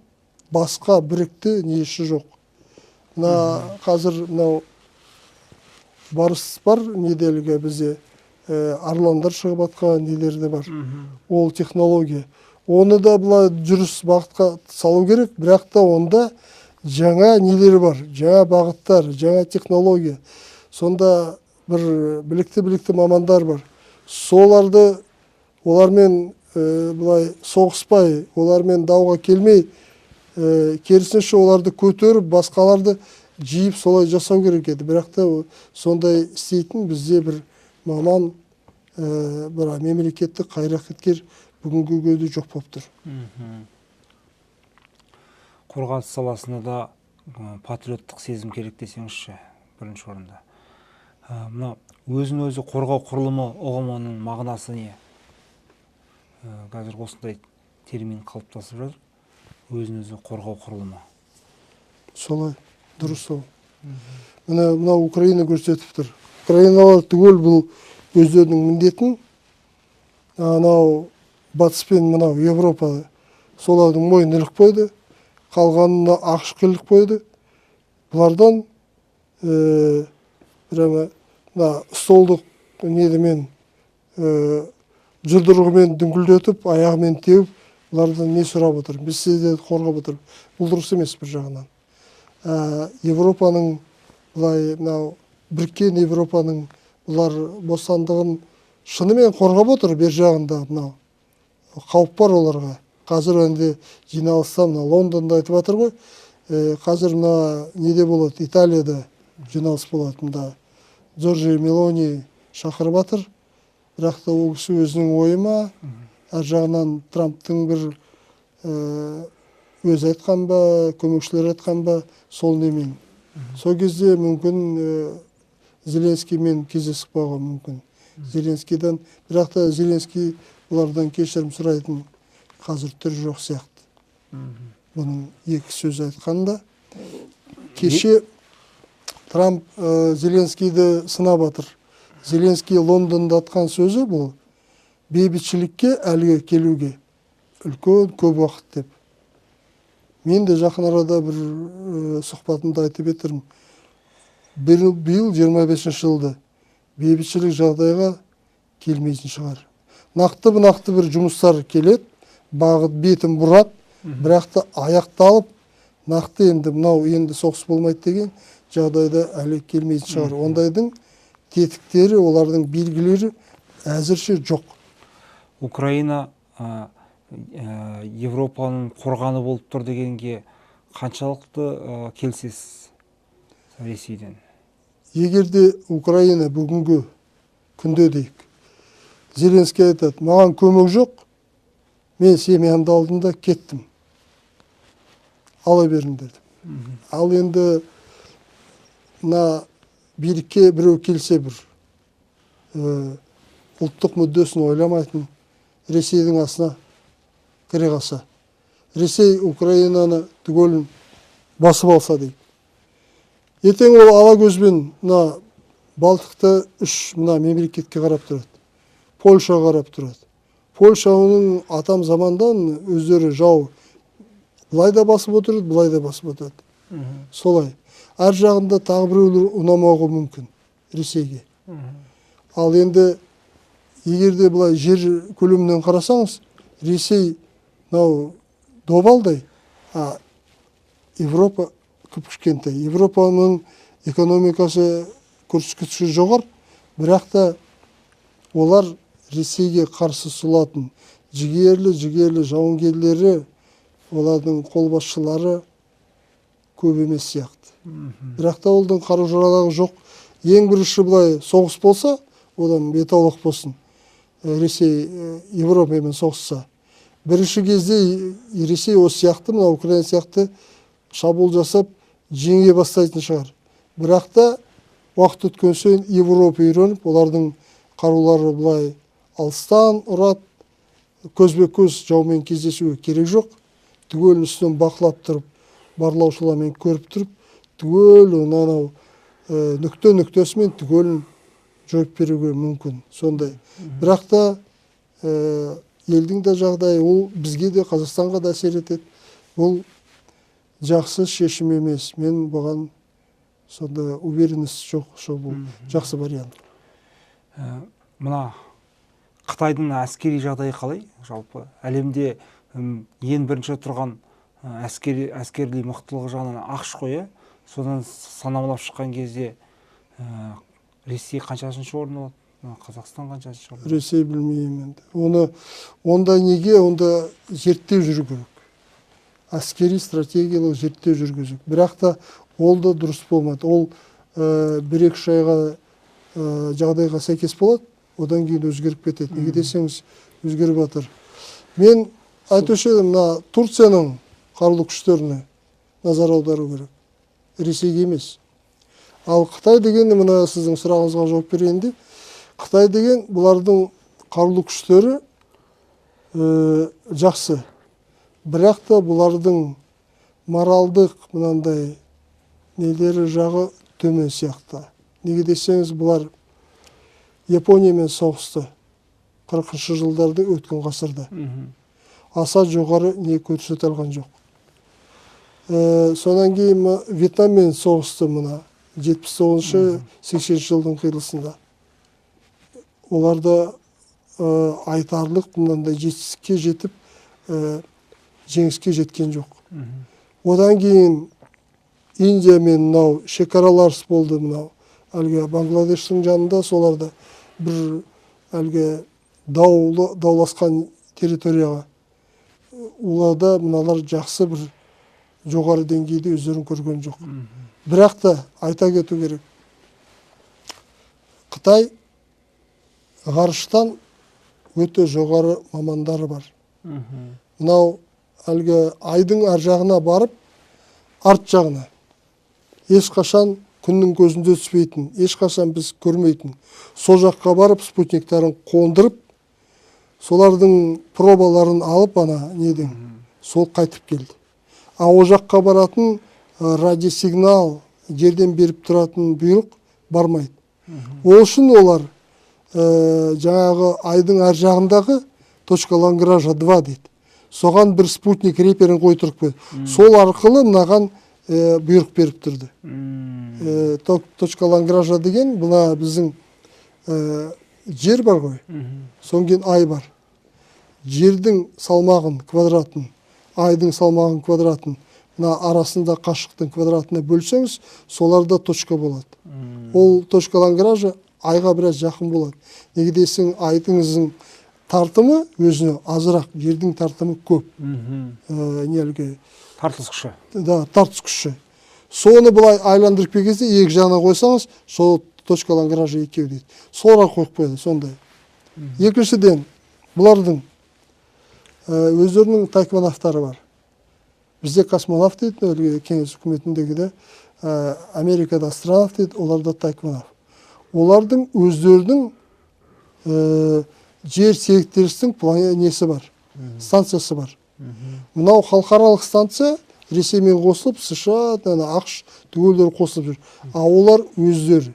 басқа бірікті неші жоқ. Қазір мынау барыс бар, неделіге бізде арландар шығып атқан нелерде бар. Ол технология. Оны да бұлай жүріс бағытқа салу керек, бірақ та онда жаңа нелері бар, жаңа бағыттар, жаңа технология. Сонда бір білікті мамандар бар. Соларды олармен бұлай соғыспай, олармен дауға келмей, керісінше оларды көтеріп, басқаларды жиып солай жасау керек еді. Бірақ та сондай істейтін бізде бір маман, бір мемлекеттік қайраткер бүгінгі күнде жоқ болып тұр. Қорғаныс саласында да патриоттық сезім керек десеңізші, бірінші орында. Мына өзін өзі қорғау құрылымы ұғымының мағынасы не? Қазір осындай термин қалыптасып жатыр. өзін өзі қорғау құрылымы. Солай, дұрыс сол. Мына Украина көрсетіп тұр. Украиналар түгел бұл өздерінің міндетін, анау батыспен мынау Европа солардың мойнына іліп қойды, қалғанына ақш іліп қойды. Бұлардан прямо столдық недімен жұдырығымен дүңгілдетіп, аяғымен теуіп, бұлардан не сұрап отыр? Біз сіздерді қорғап отыр. Бұл дұрыс емес бір жағынан. Европаның бұлай мынау біріккен Европаның бұлар бостандығын шынымен қорғап отыр бер жағында. Мынау қауіп бар оларға. Қазір енді жиналыста мына Лондонда айтып жатыр ғой. Қазір мына неде болады? Италияда жиналыс болады. Мында Джорджия Мелони шақырып жатыр. Бірақ та ол кісі өзінің ойы ма, әр жағынан Трамптың бір өзі айтқан ба, көмекшілер айтқан ба, сол немен. Сол кезде мүмкін Зеленскиймен кездесіп қалуы мүмкін. Зеленскийден, бірақ та Зеленский бұлардан кешірім сұрайтын қазір түр жоқ сияқты. Бұның екі сөз айтқанда. Кеше Трамп Зеленскийді сынап жатыр. Зеленский Лондонда атқан сөзі бұл бейбітшілікке әліге келуге үлкен көп уақыт деп. Мен де жақын арада бір сұхбатымда айтып етермін. Биыл 25 жылды бейбітшілік жағдайға келмейтін шығар. Нақты бір жұмыстар келеді, бағыт бетін бұрат, бірақ та аяқталып, нақты енді мынау енді соғыс болмайды деген жағдайда әлі келмейтін шығар. Ондайдың тетіктері, олардың белгілері әзірше жоқ. Украина Европаның қорғаны болып тұр дегенге қаншалықты келсесіз Ресейден? Егерде Украина бүгінгі күнде дейік, Зеленский айтады, маған көмек жоқ, мен семьямды алдым да кеттім. Ала беріңдер дедім. Ал енді мына билікке біреу келсе бір ұлттық мүддесін ойламайтын Ресейдің астына кіре қалса, Ресей Украинаны түгелін басып алса дейді. Ертең ол ала көзбен мына Балтықта үш мына мемлекетке қарап тұрады. Польша қарап тұрады. Польша оның атам замандан өздері жау былай да басып отырады, былай да басып отырады. Солай. Әр жағында тағы біреулер ұнамауы мүмкін Ресейге. Ал енді егерде былай жер көлемінен қарасаңыз, Ресей мынау добалдай, Европа кішкентай. Европаның экономикасы көрсеткіші жоғар, бірақ та олар Ресейге қарсы сұлатын жігерлі жауынгерлері, олардың қолбасшылары көп емес сияқты. Бірақ та олардың қару-жарағы жоқ. Ең бірінші былай соғыс болса, одан бетаулық болсын. Ресей Европамен соғысса. Бірінші кезде Ресей осы сияқты, мына Украина сияқты шабуыл жасап жеңе бастайтын шығар. Бірақ та уақыт өткен сайын Европа үйреніп, олардың қарулары былай алыстан ұрады, көзбе-көз жаумен кездесуге керек жоқ. Түгел үстінен бақылап тұрып, барлаушылармен көріп тұрып, түгел анау нүкте-нүктесімен түгелін жойып беруге мүмкін. Сондай. Бірақ та елдің де жағдайы, ол бізге де Қазақстанға да әсер етеді. Ол жақсы шешім емес. Мен бұған сонда уверенность жоқ, бұл жақсы вариант. Мына Қытайдың әскери жағдайы қалай? Жалпы әлемде ең бірінші тұрған әскери мықтылығы жағынан ақш қой, содан санамалап шыққан кезде Ресей қаншасыншы орын алады? Қазақстан қаншасыншы орын алады? Ресей білмеймін енді. Онда неге? Онда зерттеу жүру керек. Әскери стратегиялық зерттеу жүргізу. Бірақ та ол да дұрыс болмады. Ол бір-екі айға жағдайға сәйкес болады, одан кейін өзгеріп кетеді. Неге десеңіз, өзгеріп жатыр. Мен айтушы едім, мына Турцияның қарулы күштеріне назар аудару керек. Ресейге емес. Ал Қытай деген, мына сіздің сұрағыңызға жауап берейінде, Қытай деген бұлардың қарулы күштері жақсы. Бірақ та бұлардың моралдық мынандай нелері жағы төмен сияқты. Неге десеңіз, бұлар Япониямен соғысты 40-шы жылдарды өткен ғасырда. Аса жоғары не көрсете алған жоқ. Сонан кейін Вьетнаммен соғысты мына 79-80 жылдың қиылысында. Оларда айтарлық мынандай жетістікке жетіп, жеңіске жеткен жоқ. Одан кейін Индиямен мынау шекаралас болды мынау. Әлгі Бангладештің жанында соларда бір әлгі дауласқан территорияға. Оларда мыналар жақсы бір жоғары деңгейде өздерін көрген жоқ. Бірақ та айта кету керек. Қытай ғарыштан өте жоғары мамандары бар. Мынау әлгі айдың ар жағына барып, арт жағына ешқашан күннің көзінде түспейтін, ешқашан біз көрмейтін. Сол жаққа барып спутниктарын қондырып, солардың пробаларын алып ана неден, сол қайтып келді. Ол жаққа баратын радиосигнал жерден беріп тұратын бұйрық бармайды. Ол үшін олар жаңағы айдың ар жағындағы точка Лангража 2 дейді. Соған бір спутник реперін қойдырып қойды. Сол арқылы мынаған бұйрық беріп тұрды. Точка Лангража деген бұна біздің жер бар ғой. Содан кейін ай бар. Жердің салмағын квадратын, айдың салмағын квадратын, мына арасында қашықтың квадратына бөлсеңіз, соларда точка болады. Ол точка Лангража айға біраз жақын болады. Неге десең, айдыңыздың тартымы өзіне азырақ, жердің тартымы көп. Нелге Тартылыс күші. Да, тартылыс күші. Соны былай айландырып келгенде екі жағына қойсаңыз, сол точка Лангража екеу дейді. Соларға қойып қойды, сондай. Екіншіден, бұлардың өздерінің тайконавтары бар. Бізде космонавт дейді, кеңес үкіметіндегі де, Америкада астронавт дейді, оларда тайконавт. Олардың өздерінің жер серіктерістің несі бар, станциясы бар. Мынау халықаралық станция Ресеймен қосылып, США, ақш түгелдері қосылып жүр. Олар өздері.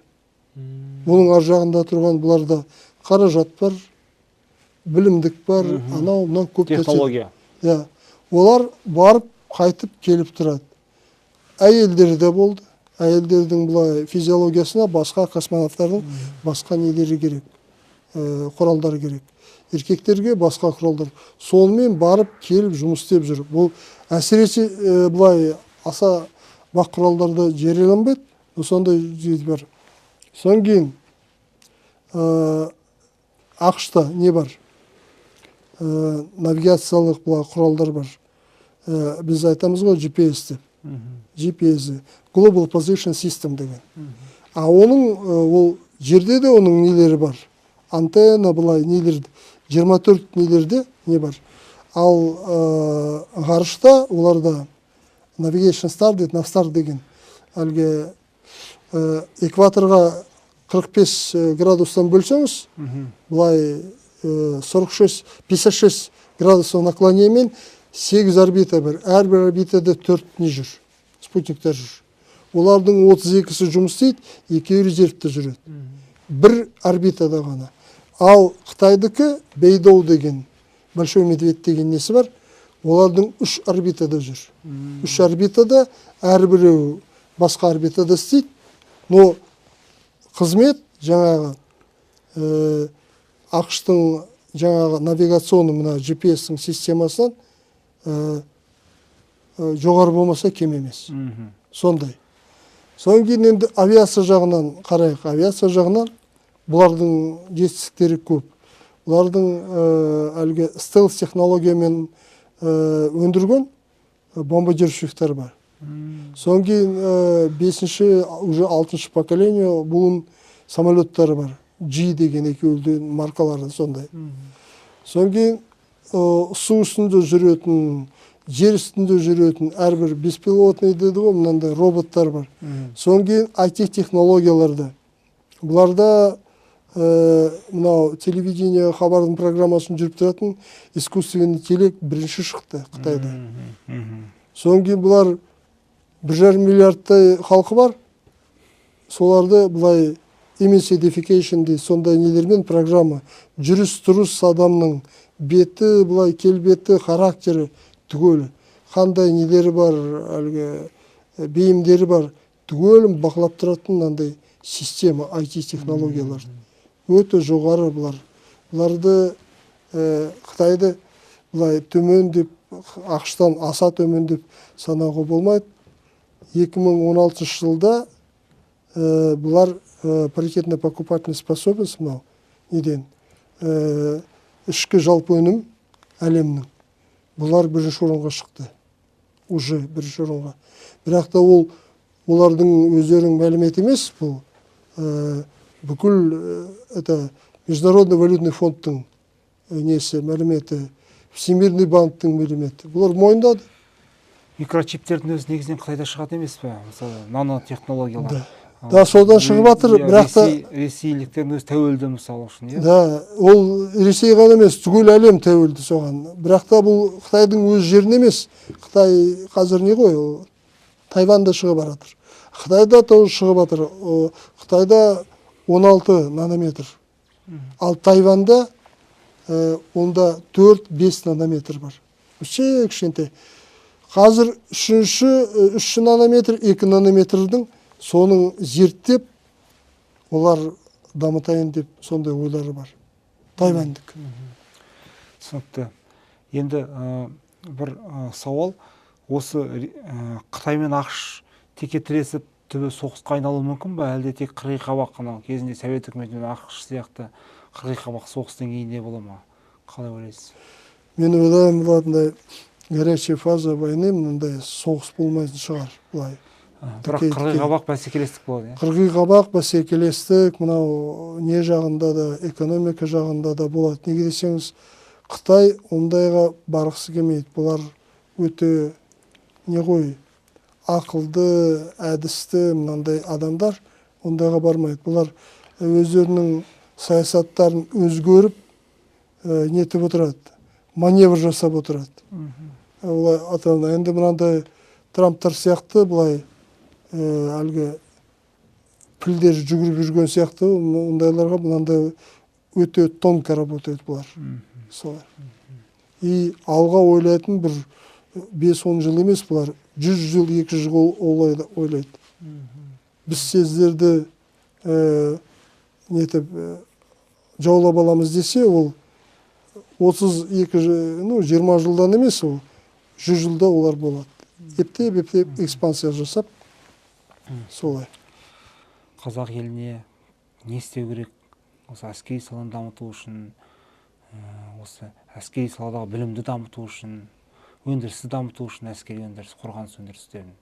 Бұның ар жағында тұрған бұларда қаражат бар, білімдік бар, анау көп технология. Олар барып қайтып келіп тұрады. Әйелдері де болды. Әйелдердің бұлай физиологиясына басқа космонавтардың басқа нелері керек, құралдары керек. Еркектерге басқа құралдар. Сонымен барып келіп жұмыс істеп жүр. Бұл әсіресе бұлай аса бақ құралдарды жереленбейді. Сондай жүйе бар. Содан кейін ақшта не бар? Навигациялық құралдар бар. Біз айтамыз ғой GPS деп. GPS, Global Position System деген. Оның ол жерде де оның нелері бар. Антенна бұлай нелерді. 24 нелерде не бар. Ал ғарышта оларда Navigation Star дейді, Navstar деген. Әлгі экваторға 45 градустан бөлсеңіз, бұлай 56 градусов наклонениемен 8 орбита бар. Әрбір орбитада 4 не жүр, спутниктер жүр. Олардың 32-сі жұмыс істейді, 2 резервте жүреді. Бір орбитада ғана. Ал Қытайдікі Бейдоу деген, Большой медведь деген несі бар, олардың 3 орбитада жүр. 3 орбитада әрбіреу басқа орбитада істейді, но қызмет жаңағы ақштың жаңағы навигационы мына GPS-ің системасынан жоғары болмаса кем емес. Сондай. Содан кейін енді авиация жағынан қарайық. Авиация жағынан бұлардың жетістіктері көп. Бұлардың әлгі стелс технологиямен өндірген бомбардировщиктер бар. Содан кейін 5-ші, уже 6-шы поколение бұлын самолеттары бар. G деген екеуілден маркалары сондай. Содан кейін су үстінде жүретін, жер үстінде жүретін әрбір беспилотный деді ғой, мынандай роботтар бар. Содан кейін IT технологияларды. Бұларда мынау телевидение хабардың программасын жүріп тұратын искусственный интеллект бірінші шықты Қытайда. Содан кейін бұлар 1,5 миллиардтай халқы бар. Соларды бұлай image edification дейді, сондай нелермен программа. Жүріс-тұрыс адамның беті, бұлай келбеті, характері түгел. Қандай нелері бар, әлгі бейімдері бар, түгелін бақылап тұратын мынандай система, IT технологиялар. Өте жоғары бұлар. Бұларды Қытайды бұлай төмен деп, ақштан аса төмен деп санауға болмайды. 2016 жылда бұлар паритетно-покупательный способность мынау неден ішкі жалпы өнім әлемнің. Бұлар бірінші орынға шықты. Уже бірінші орынға. Бірақ та олардың өздерінің мәлімет емес, бұл бүкіл Международный валютный фондтың несі мәліметі, Всемирный банктың мәліметі. Бұлар мойындады. Микрочиптердің өзі негізінен Қытайда шығады емес пе? Мысалы, нанотехнологиялар. Да, содан шығып жатыр, бірақ та ресейліктердің өзі тәуелді мысалы үшін, иә? Да, ол Ресей ғана емес, түгел әлем тәуелді соған. Бірақ та бұл Қытайдың өз жерін емес. Қытай қазір не ғой, ол Тайванда шығып жатыр. Қытайда тоже шығып жатыр. Қытайда 16 нанометр. Ал Тайванда онда 4-5 нанометр бар. Өше кішкентай. Қазір 3 нанометр, 2 нанометрдің соның зерттеп, олар дамытайын деп сондай ойлары бар. Тайвандық. Түсінікті. Енді бір сауал, осы Қытай мен ақш теке тіресіп түбі соғысқа айналуы мүмкін ба? Әлде тек қырғи-қабақ кезінде Совет үкіметі мен ақш сияқты қырғи-қабақ соғыстан кейін не бола ма? Қалай ойлайсыз? Мен ойлаймын, бұларында горячая фаза войны, мынандай соғыс болмайтын шығар, бұлай. Бірақ қырғи-қабақ бәсекелестік болады, иә? Қырғи-қабақ бәсекелестік, мынау не жағында да, экономика жағында да болады. Неге десеңіз, Қытай ондайға барғысы келмейді. Бұлар өте не ғой, ақылды, әдісті мынандай адамдар ондайға бармайды. Бұлар өздерінің саясаттарын өзгеріп, нетіп отырады, маневр жасап отырады. Олай атауына, енді мынандай Трамптар сияқты бұлай әлгі пілдер жүгіріп жүрген сияқты, ондайларға мынандай өте тонко работает бұлар. Солар. И алға ойлайтын бір 5-10 жыл емес, бұлар 100 жыл, 200 жыл ойлайды. Біз сіздерді нетіп жаулап аламыз десе, ол 20 жылдан емес, ол 100 жылда олар болады. Ептеп экспансия жасап, солай. Қазақ еліне не істеу керек? Осы әскери саланы дамыту үшін, осы әскери саладағы білімді дамыту үшін, өндірісті дамыту үшін, әскери өндіріс, қорғаныс өндірістерін.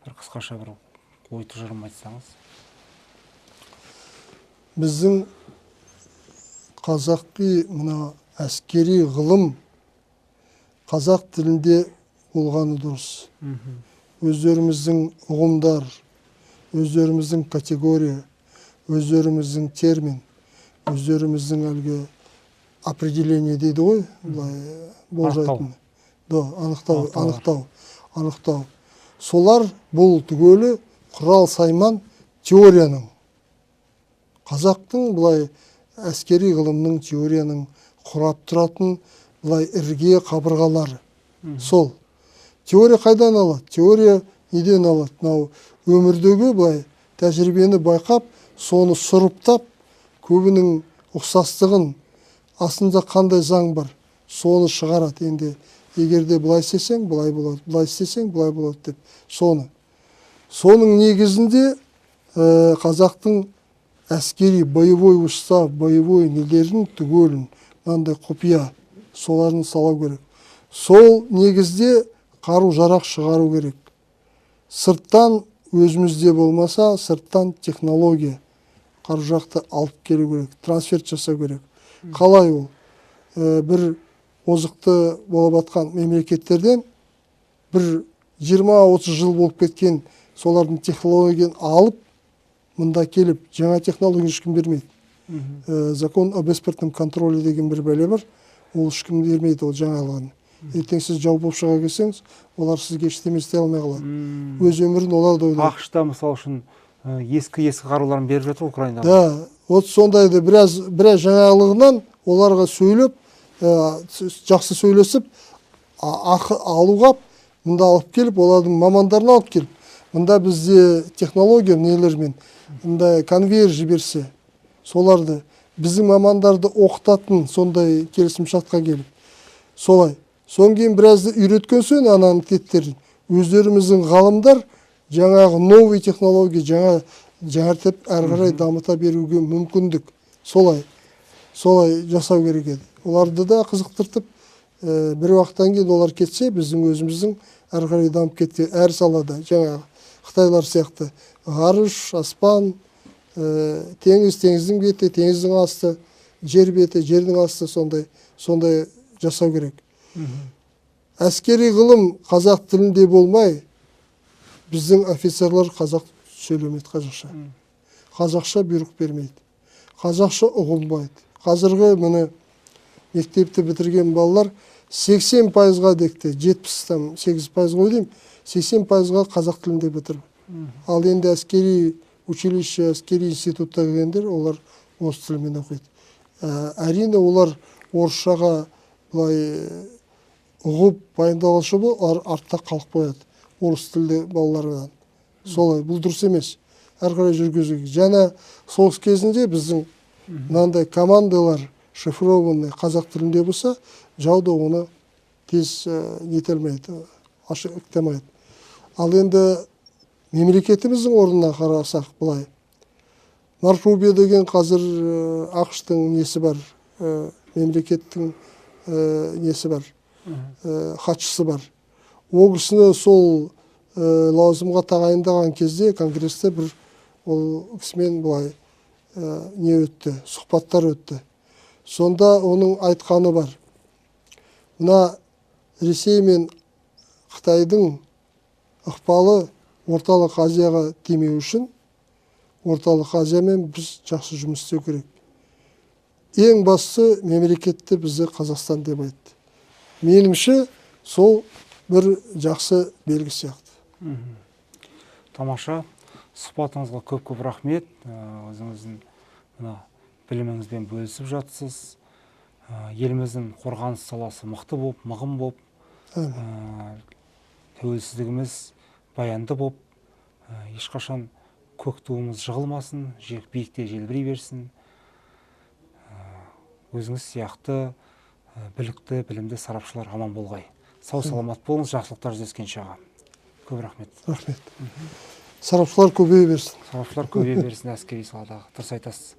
Бір қысқаша бір ой тұжырым айтсаңыз. Біздің қазақи мына әскери ғылым қазақ тілінде болғаны дұрыс. Өздеріміздің ұғымдар, өздеріміздің категория, өздеріміздің термин, өздеріміздің әлгі определение дейді ғой, болжайтын. Да, анықтау. Солар бұл түгелі құрал сайман теорияның. Қазақтың бұлай әскери ғылымның теорияның құрап тұратын бұлай ірге қабырғалары. Сол. Теория қайдан алады? Теория неден алады? Мынау өмірдегі бұлай тәжірибені байқап, соны сұрыптап, көбінің ұқсастығын, астында қандай заң бар, соны шығарады. Енді егерде бұлай істесең, бұлай болады, бұлай істесең, бұлай болады деп. Соның негізінде қазақтың әскери боевой устав, боевой нелерін түгелін, мынандай құпия, соларын салау керек. Сол негізде қару жарақ шығару керек. Сырттан өзімізде болмаса, сырттан технология қару жақты алып келу керек, трансферт жасау керек. Қалай ол? Бір озықты болып атқан мемлекеттерден бір 20-30 жыл болып кеткен солардың технологияны алып, мұнда келіп, жаңа технология ешкім бермейді. закон об экспортном контроле деген бір бәле бар. Ол ешкім бермейді ол жаңалығын. Ертең сіз жау болып шыға келсеңіз, олар сізге ештеме істей алмай қалады. Өз өмірін олар да ойлайды. ақш-та мысалы үшін ескі қаруларын беріп жатыр Украинаға. Да, вот сондайды біраз жаңалығынан оларға сөйлеп, жақсы сөйлесіп, ақы алуға, мұнда алып келіп, олардың мамандарын алып келіп, мұнда бізде технология нелермен, мұнда конвейер жіберсе, соларды біздің мамандарды оқытатын сондай келісімшартқа келіп, солай. Соң кейін біразды үйреткен соң ананың теттерін, өздеріміздің ғалымдар жаңағы новый технология жаңартып әрі қарай дамыта беруге мүмкіндік. Солай жасау керек еді. Оларды да қызықтыртып, бір уақыттан кейін олар кетсе, біздің өзіміздің әрі қарай дамып кетті әр салада. Жаңағы Қытайлар сияқты ғарыш, аспан, теңіздің беті, теңіздің асты, жер беті, жердің асты сондай жасау керек. Әскери ғылым қазақ тілінде болмай, біздің офицерлар қазақ сөйлемейді қазақша. Қазақша бұйрық бермейді. Қазақша ұғылмайды. Қазіргі міне мектепті бітірген балалар 80%-ға декті, 78% ғой деймін, 80%-ға қазақ тілінде бітіріп. Ал енді әскери училище, әскери институтта келгендер, олар орыс тілімен оқиды. Әрине олар орысшаға былай ұғып баяндалушы бұл, артта қалып қояды. Орыс тілді балалардан. Солай, бұл дұрыс емес. Әр қарай жүргізу. Жаңа соғыс кезінде біздің мынандай командалар шифрованный қазақ тілінде болса, жау да оны тез нетелмейді, ашық ықтамайды. Ал енді мемлекетіміздің орнына қарасақ былай. Марфубия деген қазір ақштың несі бар, мемлекеттің несі бар, хатшысы бар. Ол кісіні сол лауазымға тағайындаған кезде конгрессте бір ол кісімен былай не өтті, сұхбаттар өтті. Сонда оның айтқаны бар. Мына Ресей мен Қытайдың ықпалы орталық Азияға тимеу үшін орталық Азиямен біз жақсы жұмыс істеу керек. Ең басты мемлекетті бізді Қазақстан деп айтты. Меніңше сол бір жақсы белгі сияқты. Тамаша. Сұхбатыңызға көп рахмет. Өзіңіздің біліміңізбен бөлісіп жатсыз. Еліміздің қорғаныс саласы мықты болып, мығым болып, тәуелсіздігіміз баянды болып, ешқашан көк туымыз жығылмасын, биікте желбірей берсін. Өзіңіз сияқты білікті, білімді сарапшылар аман болғай. Сау саламат болыңыз, жақсылықтар жүздескенше аға. Көп рахмет. Рахмет. Сарапшылар көбейе берсін. Сарапшылар көбейе берсін әскери саладағы. Дұрыс айтасыз.